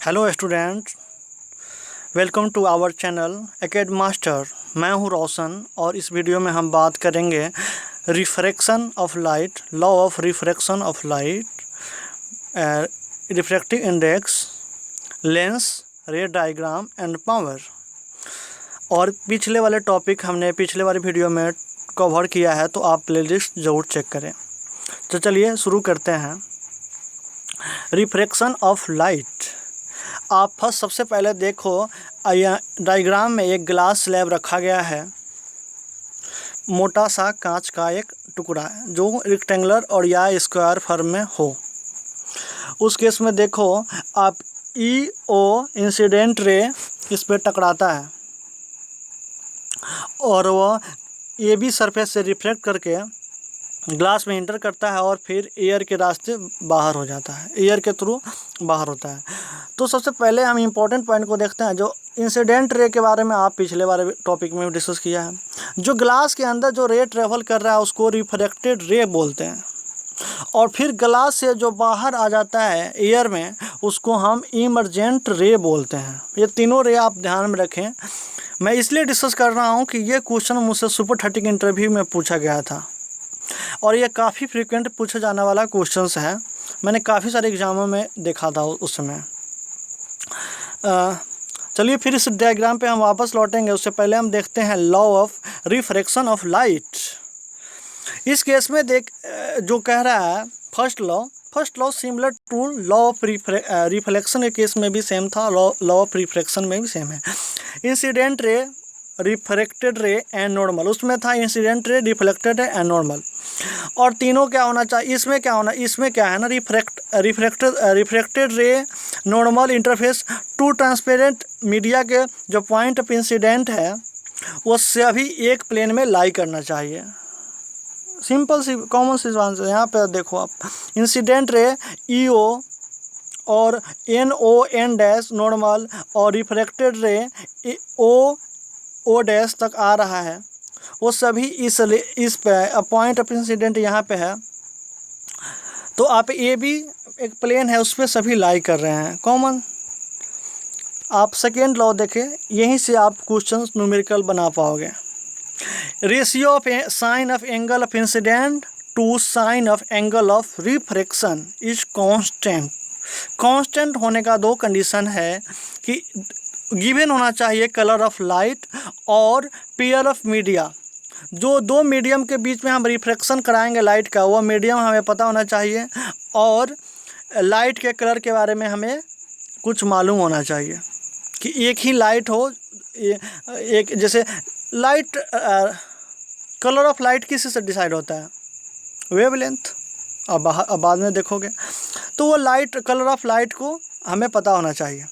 Hello student, welcome to our channel academy master. मैं हूं रोशन और इस वीडियो में हम बात करेंगे refraction of light, law of refraction of light, refractive index, lens, रे डायग्राम एंड पावर। और पिछले वाले टॉपिक हमने पिछले वाले वीडियो में कवर किया है, तो आप प्लेलिस्ट ज़रूर चेक करें। तो चलिए शुरू करते हैं। Refraction of light. आप फर्स्ट सबसे पहले देखो, डायग्राम में एक ग्लास स्लैब रखा गया है, मोटा सा कांच का एक टुकड़ा जो रेक्टेंगुलर और या स्क्वायर फॉर्म में हो। उस केस में देखो आप EO इंसिडेंट रे इस पर टकराता है और वह AB सरफेस से रिफ्लेक्ट करके ग्लास में इंटर करता है और फिर एयर के रास्ते बाहर हो जाता है, एयर के थ्रू बाहर होता है। तो सबसे पहले हम इम्पोर्टेंट पॉइंट को देखते हैं। जो इंसिडेंट रे के बारे में आप पिछले वाले टॉपिक में डिस्कस किया है। जो ग्लास के अंदर जो रे ट्रेवल कर रहा है उसको रिफ्रैक्टेड रे बोलते हैं, और फिर ग्लास से जो बाहर आ जाता है एयर में उसको हम इमर्जेंट रे बोलते हैं। ये तीनों रे आप ध्यान में रखें। मैं इसलिए डिस्कस कर रहा हूँ कि ये क्वेश्चन मुझसे सुपर 30 इंटरव्यू में पूछा गया था और ये काफ़ी फ्रीक्वेंट पूछा जाने वाला क्वेश्चंस है। मैंने काफ़ी सारे एग्जामों में देखा था उस समय। चलिए फिर इस डायग्राम पे हम वापस लौटेंगे। उससे पहले हम देखते हैं law of refraction of light. इस केस में जो कह रहा है first law similar to law of reflection के केस में भी सेम था, लॉ ऑफ रिफ्रैक्शन में भी सेम है। इंसिडेंट रे, रिफ्रैक्टेड रे एंड नॉर्मल, उसमें था incident ray, reflected ray and normal. और तीनों क्या होना चाहिए, इसमें क्या है ना, refracted ray, normal, interface. Two transparent media के जो पॉइंट ऑफ इंसिडेंट है वो सभी एक प्लेन में लाई करना चाहिए। सिंपल सी कॉमन सी आंसर। यहाँ पे देखो आप, इंसिडेंट रे EO और NO N डैश नॉर्मल और रिफ्रैक्टेड रे O डैश तक आ रहा है, वो सभी इस पे पॉइंट ऑफ इंसिडेंट यहाँ पे है। तो आप AB एक प्लेन है उस पर सभी लाई कर रहे हैं, कॉमन। आप सेकेंड लॉ देखें, यहीं से आप क्वेश्चन न्यूमेरिकल बना पाओगे। Ratio of sine of angle of incident to sine of angle of refraction is constant. Constant होने का दो कंडीशन है कि गिवन होना चाहिए कलर ऑफ लाइट और पेयर ऑफ मीडिया। जो दो मीडियम के बीच में हम रिफ्रैक्शन कराएंगे लाइट का, वो मीडियम हमें पता होना चाहिए और लाइट के कलर के बारे में हमें कुछ मालूम होना चाहिए कि एक ही लाइट हो। एक जैसे लाइट, कलर ऑफ लाइट किस से डिसाइड होता है, वेवलेंथ। अब बाद में देखोगे तो वो लाइट, कलर ऑफ लाइट को हमें पता होना चाहिए,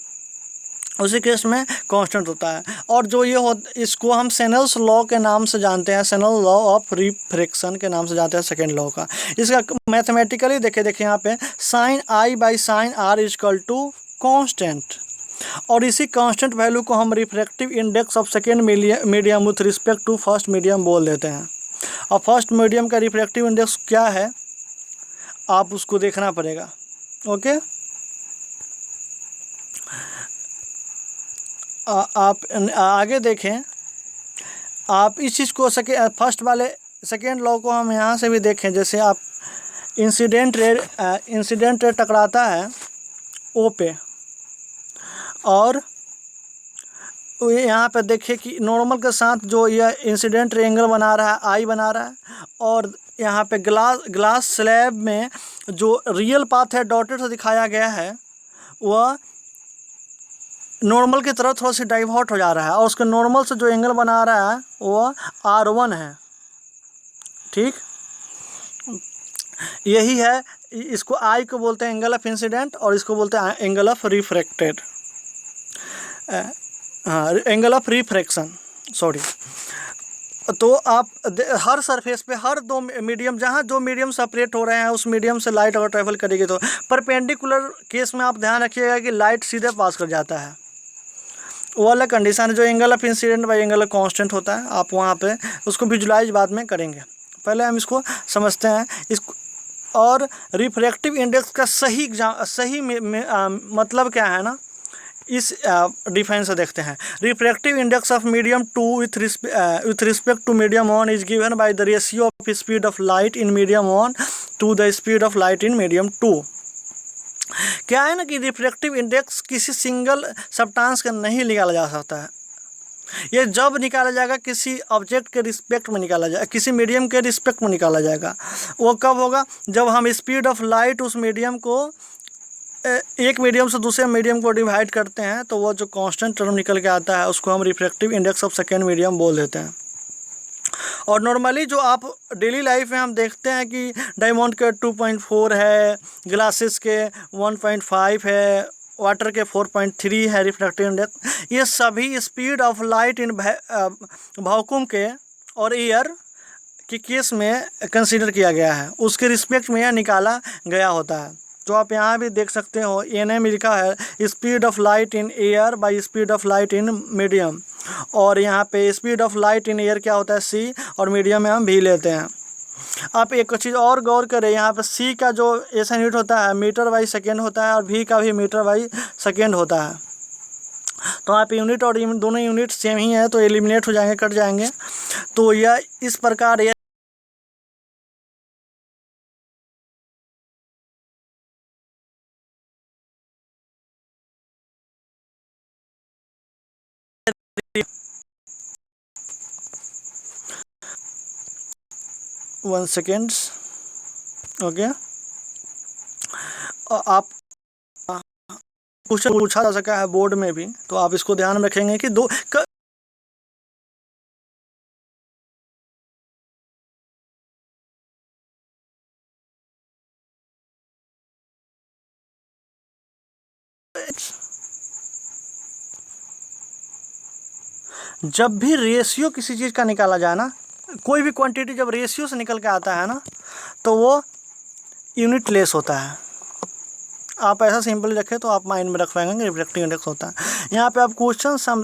उसी केस में कांस्टेंट होता है। और जो ये इसको हम सेनेल्स लॉ के नाम से जानते हैं, सेनेल लॉ ऑफ रिफ्रैक्शन के नाम से जानते हैं, सेकेंड लॉ का। इसका मैथमेटिकली देखिए यहाँ पे sine I by sine R equal to constant, और इसी कांस्टेंट वैल्यू को हम refractive index of second medium with respect to first medium बोल देते हैं। और फर्स्ट मीडियम का रिफ्रैक्टिव इंडेक्स क्या है आप उसको देखना पड़ेगा, ओके। आप आगे देखें, आप इस चीज़ को फर्स्ट वाले सेकेंड लॉ को हम यहाँ से भी देखें। जैसे आप इंसिडेंट रे टकराता है O पे, और यहाँ पे देखिए कि नॉर्मल के साथ जो यह इंसिडेंट रे एंगल बना रहा है I बना रहा है, और यहाँ पे ग्लास स्लैब में जो रियल पाथ है डॉटेड से दिखाया गया है वह नॉर्मल की तरफ थोड़ा सा डाइवर्ट हो जा रहा है, और उसके नॉर्मल से जो एंगल बना रहा है वह R1 है, ठीक। यही है, इसको I को बोलते हैं एंगल ऑफ इंसिडेंट और इसको बोलते हैं angle of refracted, angle of refraction, sorry. तो आप हर सरफेस पे हर दो मीडियम, जहाँ दो मीडियम सेपरेट हो रहे हैं उस मीडियम से लाइट अगर ट्रेवल करेगी तो परपेंडिकुलर केस में आप ध्यान रखिएगा कि लाइट सीधे पास कर जाता है, वो वाला कंडीशन है। जो angle of incident by angle of constant होता है, आप वहाँ पे उसको विजुलाइज बाद में करेंगे, पहले हम इसको समझते हैं। इसको और रिफ्रैक्टिव इंडेक्स का सही मतलब क्या है ना, इस डिफाइन से देखते हैं। Refractive index of medium 2 with respect to medium 1 is given by the ratio of speed of light in medium 1 to the speed of light in medium 2। क्या है ना कि रिफ्रैक्टिव इंडेक्स किसी सिंगल सब्सटेंस का नहीं निकाला जा सकता है। ये जब निकाला जाएगा किसी ऑब्जेक्ट के रिस्पेक्ट में निकाला जाएगा, किसी मीडियम के रिस्पेक्ट में निकाला जाएगा। वो कब होगा? जब हम स्पीड ऑफ लाइट उस मीडियम को एक मीडियम से दूसरे मीडियम को डिवाइड करते हैं तो वो जो कांस्टेंट टर्म निकल के आता है उसको हम refractive index of second medium बोल देते हैं। और नॉर्मली जो आप डेली लाइफ में हम देखते हैं कि डायमंड के 2.4 है, ग्लासेस के 1.5 है, वाटर के 4.3 है रिफ्रैक्टिव इंडेक्स। ये सभी speed of light in vacuum के और एयर के केस में कंसीडर किया गया है, उसके रिस्पेक्ट में यह निकाला गया होता है। तो आप यहाँ भी देख सकते हो एन में लिखा है speed of light in air by speed of light in medium, और यहाँ पे speed of light in air क्या होता है सी, और मीडियम में हम भी लेते हैं। आप एक चीज़ और गौर करें, यहाँ पे सी का जो ऐसा यूनिट होता है मीटर बाई सेकेंड होता है और भी का भी मीटर बाई सेकेंड होता है। तो आप यूनिट और दोनों यूनिट सेम ही है तो एलिमिनेट हो जाएंगे, कट जाएंगे। तो यह इस प्रकार यह वन सेकेंड्स ओके। आप क्वेश्चन पूछा जा सका है बोर्ड में भी, तो आप इसको ध्यान में रखेंगे कि जब भी रेशियो किसी चीज़ का निकाला जाए ना, कोई भी क्वांटिटी जब रेशियो से निकल के आता है ना तो वो यूनिट लेस होता है। आप ऐसा सिंपल रखें तो आप माइंड में रख पाएंगे रिफ्रैक्टिव इंडेक्स होता है। यहाँ पे आप क्वेश्चन हम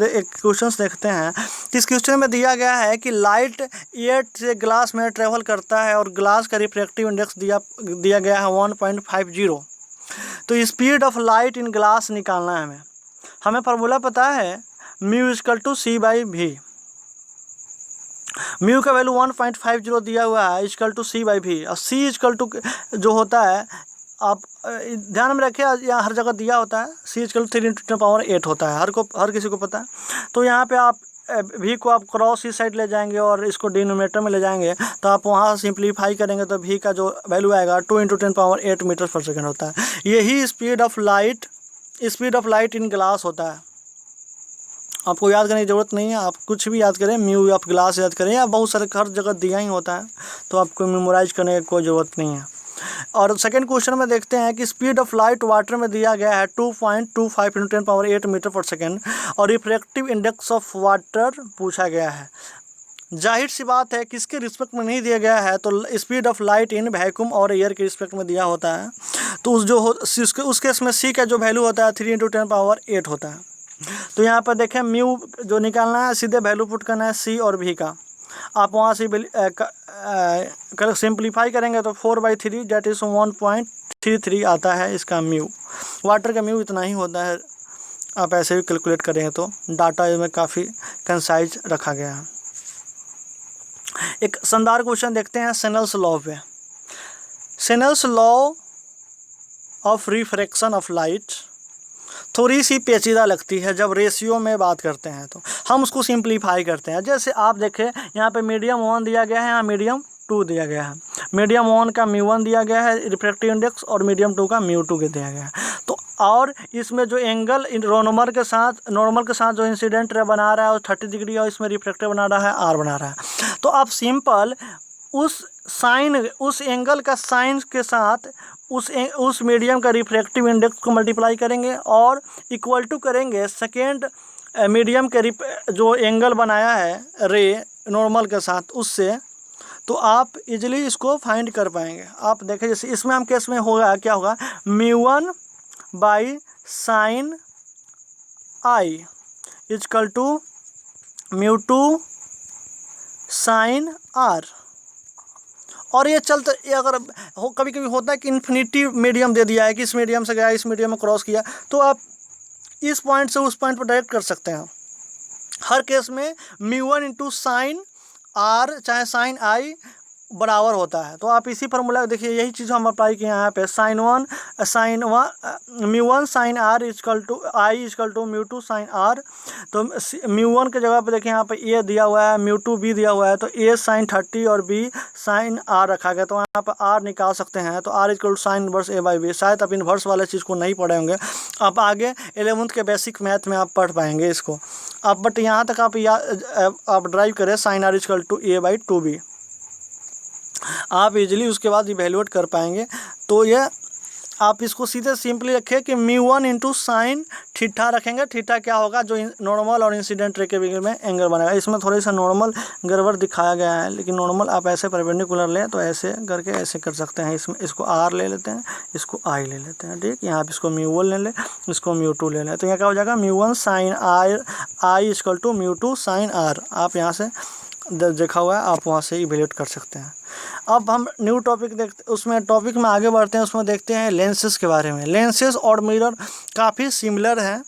एक क्वेश्चन देखते हैं। इस क्वेश्चन में दिया गया है कि लाइट एयर से ग्लास में ट्रेवल करता है और ग्लास का रिफ्रैक्टिव इंडेक्स दिया गया है 1.50। तो speed of light in glass निकालना है हमें फार्मूला पता है mu equal to C by V. Mu का वैल्यू 1.50 दिया हुआ है इक्वल टू सी बाई भी, और सी इक्वल टू जो होता है आप ध्यान में रखिए, यहाँ हर जगह दिया होता है सी इक्वल 3×10⁸ होता है, हर किसी को पता है। तो यहाँ पे आप भी को आप क्रॉस इस साइड ले जाएंगे और इसको डिनोमिनेटर में ले जाएंगे तो आप वहाँ सिंप्लीफाई करेंगे तो भी का जो वैल्यू आएगा 2×10⁸ मीटर पर सेकेंड होता है। यही speed of light in glass होता है। आपको याद करने की ज़रूरत नहीं है, आप कुछ भी याद करें, म्यू ऑफ ग्लास याद करें, या बहुत सारे हर जगह दिया ही होता है तो आपको मेमोराइज करने की कोई ज़रूरत नहीं है। और सेकंड क्वेश्चन में देखते हैं कि स्पीड ऑफ लाइट वाटर में दिया गया है 2.25 × 10⁸ मीटर पर सेकेंड और रिफ्रैक्टिव इंडेक्स ऑफ वाटर पूछा गया है। जाहिर सी बात है किसके रिस्पेक्ट में नहीं दिया गया है, तो speed of light in vacuum और एयर के रिस्पेक्ट में दिया होता है। तो उस केस में सी का जो वैल्यू होता है 3×10⁸ होता है। तो यहाँ पर देखें म्यू जो निकालना है सीधे वैल्यू पुट करना है सी और भी का। आप वहाँ से सिंप्लीफाई करेंगे तो 4/3 डेट इज़ 1.33 आता है इसका म्यू। वाटर का म्यू इतना ही होता है, आप ऐसे भी कैलकुलेट करेंगे तो डाटा इसमें काफ़ी कंसाइज रखा गया है। एक शानदार क्वेश्चन देखते हैं स्नेल्स लॉ पे। Snell's law of refraction of light थोड़ी सी पेचीदा लगती है जब रेशियो में बात करते हैं, तो हम उसको सिंप्लीफाई करते हैं। जैसे आप देखें यहाँ पे मीडियम 1 दिया गया है, यहाँ मीडियम 2 दिया गया है। मीडियम 1 का μ1 दिया गया है रिफ्रैक्टिव इंडेक्स और मीडियम 2 का μ2 दिया गया है। तो और इसमें जो एंगल नॉर्मल के साथ जो इंसिडेंट रे बना रहा है वो 30 डिग्री और इसमें रिफ्रैक्टिव बना रहा है आर बना रहा है। तो आप सिंपल उस एंगल का साइन के साथ उस मीडियम का रिफ्रैक्टिव इंडेक्स को मल्टीप्लाई करेंगे और इक्वल टू करेंगे सेकेंड मीडियम के जो एंगल बनाया है रे नॉर्मल के साथ उससे, तो आप इजीली इसको फाइंड कर पाएंगे। आप देखें जैसे इसमें हम केस में होगा क्या होगा μ1 by sine I equal to μ2 sine R. और ये चलते अगर कभी कभी होता है कि इन्फिनिटी मीडियम दे दिया है कि इस मीडियम से गया इस मीडियम में क्रॉस किया, तो आप इस पॉइंट से उस पॉइंट पर डायरेक्ट कर सकते हैं। हर केस में μ1 इंटू साइन आर चाहे साइन आई बराबर होता है। तो आप इसी फार्मूला देखिए, यही चीज़ हम अप्लाई किए यहाँ पे, μ1 sine R equal to I equal to μ2 sine R. तो μ1 के जगह पे देखिए यहाँ पे ए दिया हुआ है, μ2 बी दिया हुआ है, तो ए साइन 30 और बी साइन आर रखा गया। तो यहाँ पर आर निकाल सकते हैं, तो R equal to sine inverse A by B. शायद आप इन्वर्स वाले चीज़ को नहीं पढ़े होंगे, आप आगे 11th के बेसिक मैथ में आप पढ़ पाएंगे इसको आप, बट यहाँ तक आप ड्राइव करें sine R equal to A by 2b, आप इजीली उसके बाद इवेल्युएट कर पाएंगे। तो ये आप इसको सीधे सिंपली रखें कि μ1 इंटू साइन थीटा रखेंगे। थीटा क्या होगा, जो नॉर्मल और इंसिडेंट रे के बीच में एंगल बनेगा। इसमें थोड़ी सा नॉर्मल गड़बड़ दिखाया गया है, लेकिन नॉर्मल आप ऐसे परपेंडिकुलर लें तो ऐसे करके ऐसे कर सकते हैं। इसमें इसको आर ले लेते हैं, इसको आई ले लेते हैं, ठीक। यहाँ आप इसको μ1 ले लें, इसको μ2 ले लें, तो यहाँ क्या हो जाएगा, μ1 sine I equal to μ2 sine R. आप यहाँ से देखा हुआ है, आप वहाँ से इवेल्युएट कर सकते हैं। अब हम न्यू टॉपिक देखते, उसमें टॉपिक में आगे बढ़ते हैं, उसमें देखते हैं लेंसेज के बारे में। लेंसेज और मिरर काफ़ी सिमिलर हैं।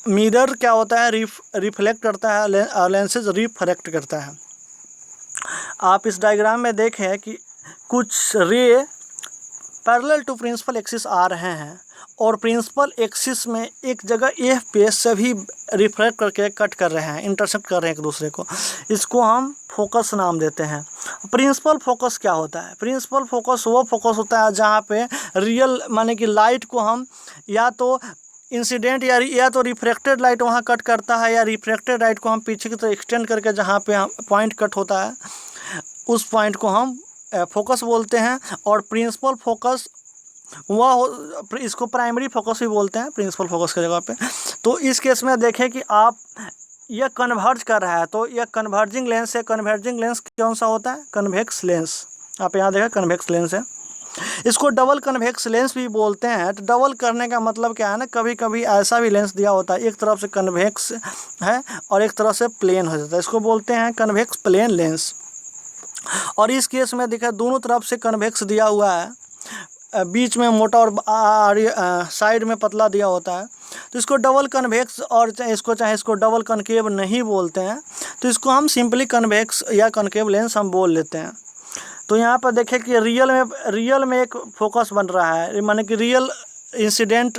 मिरर क्या होता है, रिफ्लेक्ट करता है, और लेंसेज रिफ्रैक्ट करता है। आप इस डायग्राम में देखें कि कुछ ray parallel to principal axis आ रहे हैं और प्रिंसिपल एक्सिस में एक जगह एफ पे सभी रिफ्रैक्ट करके कट कर रहे हैं, इंटरसेक्ट कर रहे हैं एक दूसरे को। इसको हम फोकस नाम देते हैं। प्रिंसिपल फोकस क्या होता है, प्रिंसिपल फोकस वो फोकस होता है जहाँ पे रियल माने कि लाइट को हम या तो इंसिडेंट या तो रिफ्रैक्टेड लाइट वहाँ कट करता है, या रिफ्रैक्टेड लाइट को हम पीछे की तरफ एक्सटेंड करके जहाँ पे पॉइंट कट होता है उस पॉइंट को हम फोकस बोलते हैं। और प्रिंसिपल फोकस वह, इसको प्राइमरी फोकस भी बोलते हैं प्रिंसिपल फोकस की जगह पे। तो इस केस में देखें कि आप यह कन्वर्ज कर रहा है, तो यह कन्वर्जिंग लेंस है। कन्वर्जिंग लेंस कौन सा होता है, कन्वेक्स लेंस। आप यहाँ देखें कन्वेक्स लेंस है। इसको डबल कन्वेक्स लेंस भी बोलते हैं। तो डबल करने का मतलब क्या है ना, कभी कभी ऐसा भी लेंस दिया होता है, एक तरफ से कन्वेक्स है और एक तरफ से प्लेन हो जाता है, इसको बोलते हैं कन्वेक्स प्लेन लेंस। और इस केस में देखा दोनों तरफ से कन्वेक्स दिया हुआ है, बीच में मोटा और साइड में पतला दिया होता है, तो इसको डबल कन्वेक्स, और चाहे इसको डबल कनकेव नहीं बोलते हैं, तो इसको हम सिंपली कन्वेक्स या कनकेव लेंस हम बोल लेते हैं। तो यहाँ पर देखें कि रियल में एक फोकस बन रहा है, माने कि रियल इंसिडेंट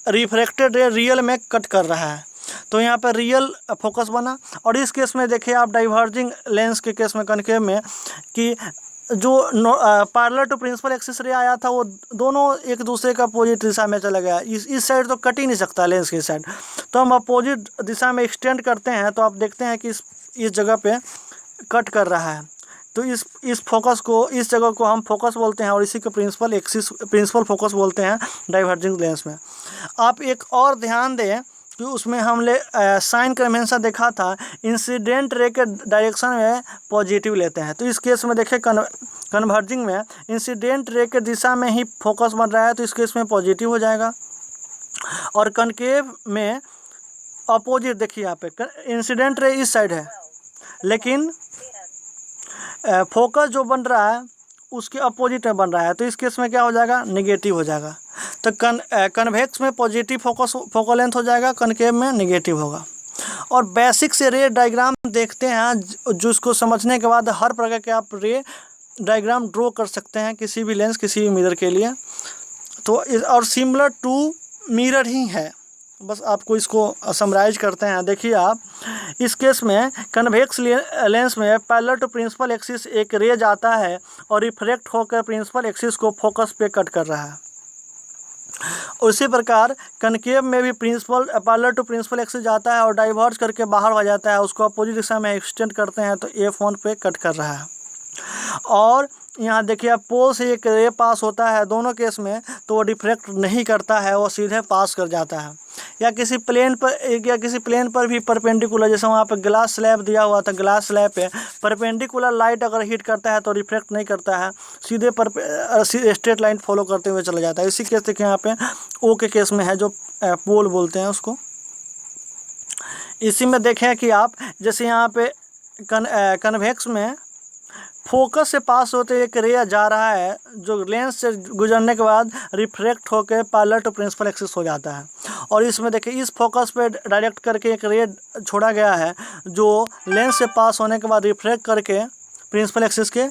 रिफ्रैक्टेड रे रियल में कट कर रहा है, तो यहाँ पर रियल फोकस बना। और इस केस में देखिए आप डाइवर्जिंग लेंस के केस में कनकेव में कि जो पैरेलल टू प्रिंसिपल एक्सिस रे आया था वो दोनों एक दूसरे का अपोजिट दिशा में चला गया। इस साइड तो कट ही नहीं सकता लेंस की साइड, तो हम अपोजिट दिशा में एक्सटेंड करते हैं, तो आप देखते हैं कि इस जगह पे कट कर रहा है। तो इस फोकस को, इस जगह को हम फोकस बोलते हैं, और इसी को प्रिंसिपल फोकस बोलते हैं डाइवर्जिंग लेंस में। आप एक और ध्यान दें कि उसमें हमने साइन कन्वेंशन देखा था, इंसिडेंट रे के डायरेक्शन में पॉजिटिव लेते हैं। तो इस केस में देखिए कन्वर्जिंग में इंसिडेंट रे के दिशा में ही फोकस बन रहा है, तो इस केस में पॉजिटिव हो जाएगा। और कनकेव में अपोजिट, देखिए यहाँ पे इंसिडेंट रे इस साइड है, लेकिन फोकस जो बन रहा है उसके अपोजिट में बन रहा है, तो इस केस में क्या हो जाएगा, नेगेटिव हो जाएगा। तो कन्वेक्स में पॉजिटिव फोकल लेंथ हो जाएगा, कनकेव में नेगेटिव होगा। और बेसिक से रे डायग्राम देखते हैं, जो इसको समझने के बाद हर प्रकार के आप रे डायग्राम ड्रॉ कर सकते हैं किसी भी लेंस किसी भी मिरर के लिए। तो और सिमिलर टू मिरर ही है, बस आपको इसको समराइज करते हैं। देखिए आप इस केस में कन्वेक्स लेंस में पैरेलल टू प्रिंसिपल एक्सिस एक रे जाता है और रिफ्रैक्ट होकर प्रिंसिपल एक्सिस को फोकस पे कट कर रहा है। उसी प्रकार कनकेव में भी पैरेलल टू प्रिंसिपल एक्सिस जाता है और डाइवर्ज करके बाहर हो जाता है, उसको अपोजिट दिशा में एक्सटेंड करते हैं, तो F1 पे कट कर रहा है। और यहाँ देखिए पोल से एक रे पास होता है, दोनों केस में तो वो डिफ्रेक्ट नहीं करता है, वो सीधे पास कर जाता है। या किसी प्लेन पर भी परपेंडिकुलर, जैसे वहाँ पर ग्लास स्लैब दिया हुआ था, ग्लास स्लैब पे परपेंडिकुलर लाइट अगर हिट करता है तो रिफ्लेक्ट नहीं करता है, सीधे स्ट्रेट लाइन फॉलो करते हुए चला जाता है। इसी केस देखिए यहाँ पे ओ के केस में है, जो पोल बोलते हैं उसको। इसी में देखें कि आप जैसे यहाँ पे कन्वेक्स में फोकस से पास होते एक रे जा रहा है जो लेंस से गुजरने के बाद रिफ्रैक्ट होकर पैरेलल टू प्रिंसिपल एक्सिस हो जाता है। और इसमें देखिए इस फोकस पे डायरेक्ट करके एक रे छोड़ा गया है जो लेंस से पास होने के बाद रिफ्रैक्ट करके प्रिंसिपल एक्सिस के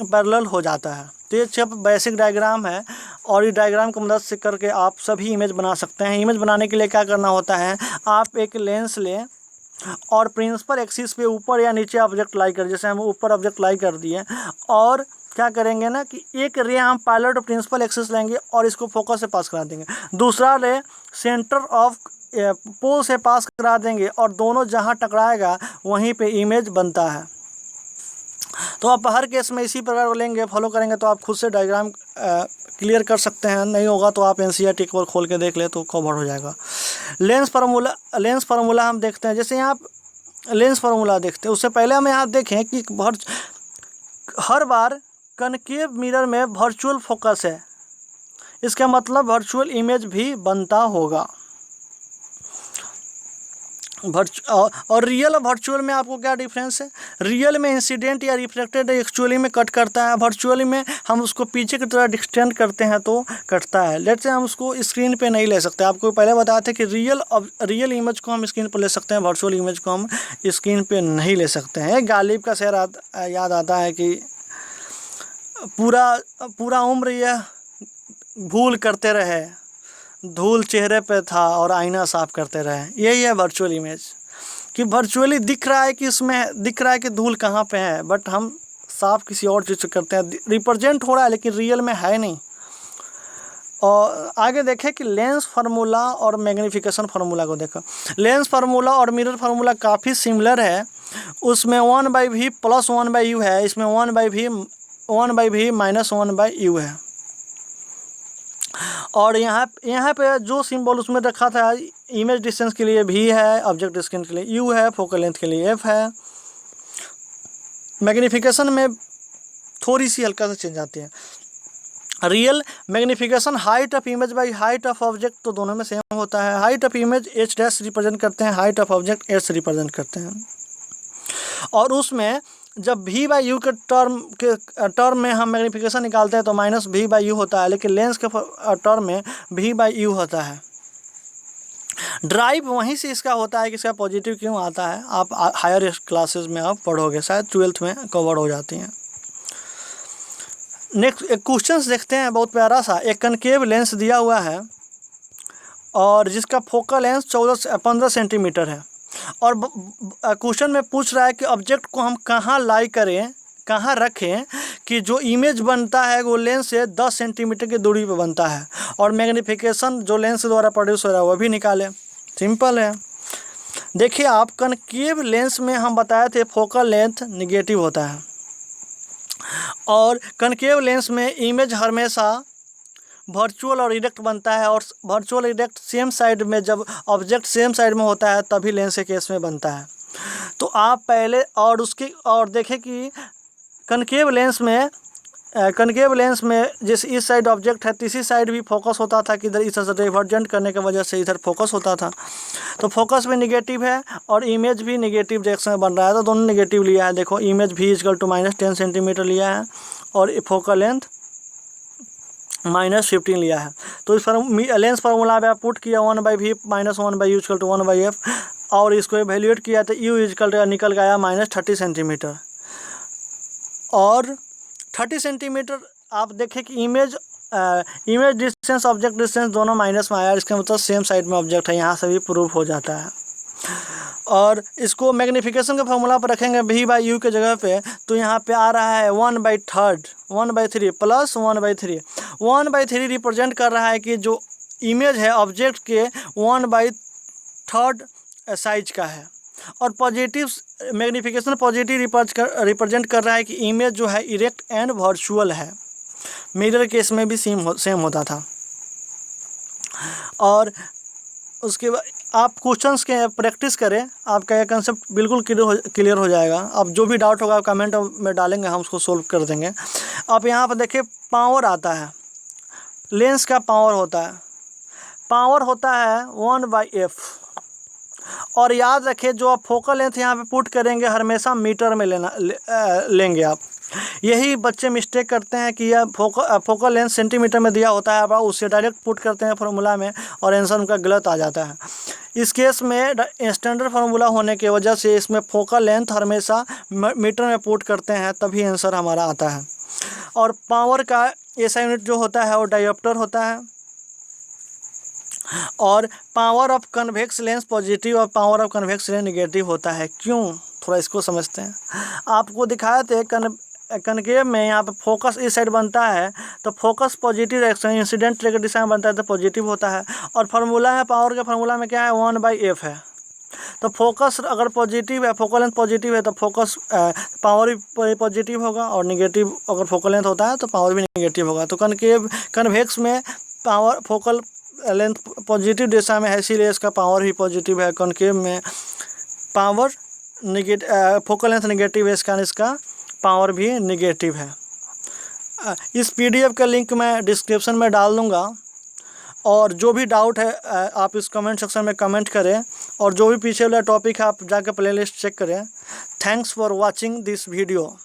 पैरेलल हो जाता है। तो ये सब बेसिक डायग्राम है और इस डायग्राम की मदद से करके आप सभी इमेज बना सकते हैं। इमेज बनाने के लिए क्या करना होता है, आप एक लेंस लें और प्रिंसिपल एक्सिस पे ऊपर या नीचे ऑब्जेक्ट लाई कर, जैसे हम ऊपर ऑब्जेक्ट लाई कर दिए और क्या करेंगे ना कि एक रे हम पैरेलल टू प्रिंसिपल एक्सिस लेंगे और इसको फोकस से पास करा देंगे, दूसरा रे सेंटर ऑफ पोल से पास करा देंगे और दोनों जहाँ टकराएगा वहीं पे इमेज बनता है। तो आप हर केस में इसी प्रकार लेंगे, फॉलो करेंगे तो आप खुद से डायग्राम क्लियर कर सकते हैं। नहीं होगा तो आप एनसीईआरटी एक बार खोल के देख ले तो कवर हो जाएगा। लेंस फार्मूला हम देखते हैं। जैसे यहाँ लेंस फार्मूला देखते हैं उससे पहले हम यहाँ देखें कि हर बार कनकेव मिरर में वर्चुअल फोकस है, इसका मतलब वर्चुअल इमेज भी बनता होगा। और रियल और वर्चुअल में आपको क्या डिफरेंस है, रियल में इंसिडेंट या रिफ्लेक्टेड एक्चुअली में कट करता है, वर्चुअली में हम उसको पीछे की तरह डिस्टेंड करते हैं तो कटता है। लेट्स से हम उसको स्क्रीन पे नहीं ले सकते, आपको पहले बताया था कि रियल इमेज को हम स्क्रीन पर ले सकते हैं, वर्चुअल इमेज को हम स्क्रीन पे नहीं ले सकते हैं। गालिब का शेर याद आता है कि पूरा उम्र यह भूल करते रहे, धूल चेहरे पे था और आईना साफ करते रहे। यही है वर्चुअल इमेज कि वर्चुअली दिख रहा है कि इसमें दिख रहा है कि धूल कहाँ पे है, बट हम साफ किसी और चीज़ से करते हैं, रिप्रेजेंट हो रहा है लेकिन रियल में है नहीं। और आगे देखें कि लेंस फार्मूला और मैग्नीफिकेशन फार्मूला को देखो। लेंस फार्मूला और मिरर फार्मूला काफ़ी सिमिलर है। उसमें 1/v + 1/u है, इसमें 1/v - 1/u है। और यहाँ पे जो सिंबल उसमें रखा था, इमेज डिस्टेंस के लिए v है, ऑब्जेक्ट डिस्टेंस के लिए u है, फोकल लेंथ के लिए f है। मैग्नीफिकेशन में थोड़ी सी हल्का सा चेंज आती है। Real magnification height of image by height of object, तो दोनों में सेम होता है। Height of image h' represent करते हैं, height of object s represent करते हैं। और उसमें जब v/u के टर्म में हम मैग्नीफिकेशन निकालते हैं तो -v/u होता है, लेकिन लेंस के टर्म में v/u होता है। ड्राइव वहीं से इसका होता है कि इसका पॉजिटिव क्यों आता है, आप हायर क्लासेस में आप पढ़ोगे, शायद 12th में कवर हो जाती हैं। नेक्स्ट एक क्वेश्चन देखते हैं, बहुत प्यारा सा। एक कनकेव लेंस दिया हुआ है और जिसका फोकल लेंथ 15 सेंटीमीटर है और क्वेश्चन में पूछ रहा है कि ऑब्जेक्ट को हम कहाँ लाई करें, कहाँ रखें कि जो इमेज बनता है वो लेंस से 10 सेंटीमीटर की दूरी पर बनता है और मैग्नीफिकेशन जो लेंस द्वारा प्रोड्यूस हो रहा है वो भी निकालें। सिंपल है। देखिए आप, कनकेव लेंस में हम बताए थे फोकल लेंथ निगेटिव होता है और कनकेव लेंस में इमेज हमेशा वर्चुअल और इरेक्ट बनता है और वर्चुअल इरेक्ट सेम साइड में, जब ऑब्जेक्ट सेम साइड में होता है तभी लेंस के केस में बनता है। तो आप पहले और देखें कि कनकेव लेंस में जैसे इस साइड ऑब्जेक्ट है, तीसरी साइड भी फोकस होता था कि इधर इस तरह से डाइवर्जेंट करने की वजह से इधर फोकस होता था। तो फोकस भी निगेटिव है और इमेज भी निगेटिव डायरेक्शन में बन रहा है, तो दोनों निगेटिव लिया है। देखो इमेज v = -10 सेंटीमीटर लिया है और फोकल लेंथ -15 लिया है। तो इस लेंस फार्मूला में आप पुट किया 1/v - 1/u = 1/f और इसको एवेल्यूएट किया तो u निकल गया -30 सेंटीमीटर। और 30 सेंटीमीटर आप देखें कि इमेज डिस्टेंस ऑब्जेक्ट डिस्टेंस दोनों माइनस में आया, इसका मतलब सेम साइड में ऑब्जेक्ट है, यहाँ से भी प्रूफ हो जाता है। और इसको मैग्नीफिकेशन के फॉर्मूला पर रखेंगे v/u के जगह पे, तो यहाँ पे आ रहा है 1/3 + 1/3। 1/3 रिप्रेजेंट कर रहा है कि जो इमेज है ऑब्जेक्ट के 1/3 साइज का है और पॉजिटिव मैग्नीफिकेशन पॉजिटिव रिप्रेजेंट कर रहा है कि इमेज जो है इरेक्ट एंड वर्चुअल है। मिरर केस में भी सेम होता था। और उसके बाद आप क्वेश्चंस के प्रैक्टिस करें, आपका यह कंसेप्ट बिल्कुल क्लियर हो जाएगा। अब जो भी डाउट होगा कमेंट में डालेंगे, हम उसको सोल्व कर देंगे। अब यहाँ पर देखिए पावर आता है, लेंस का पावर होता है 1/f। और याद रखें जो आप फोकल लेंथ यहाँ पे पुट करेंगे हमेशा मीटर में लेंगे आप। यही बच्चे मिस्टेक करते हैं कि यह फोकल लेंथ सेंटीमीटर में दिया होता है, उसे डायरेक्ट पुट करते हैं फार्मूला में और आंसर उनका गलत आ जाता है। इस केस में स्टैंडर्ड फार्मूला होने की वजह से इसमें फोकल लेंथ हमेशा मीटर में पुट करते हैं, तभी आंसर हमारा आता है। और पावर का ऐसा यूनिट जो होता है वो डायोप्टर होता है। और power of convex lens positive और power of convex lens negative होता है। क्यों, थोड़ा इसको समझते हैं। आपको दिखाए थे कनकेव में यहाँ पे फोकस इस साइड बनता है तो focus positive direction, incident ray के दिशा में बनता है तो पॉजिटिव होता है। और फार्मूला है पावर के फार्मूला में क्या है, 1/f है। तो फोकस अगर पॉजिटिव है, फोकल लेंथ पॉजिटिव है तो फोकस पावर भी पॉजिटिव होगा, और निगेटिव अगर फोकल लेंथ होता है तो पावर भी निगेटिव होगा। तो कन्वेक्स में पावर फोकल लेंथ पॉजिटिव दिशा में है, इसीलिए इसका पावर भी पॉजिटिव है। कॉनकेव में पावर फोकल लेंथ निगेटिव है, इसका पावर भी निगेटिव है। इस पीडीएफ का लिंक मैं डिस्क्रिप्शन में डाल दूंगा, और जो भी डाउट है आप इस कमेंट सेक्शन में कमेंट करें, और जो भी पीछे वाला टॉपिक है आप जाकर प्लेलिस्ट चेक करें। Thanks for watching this video.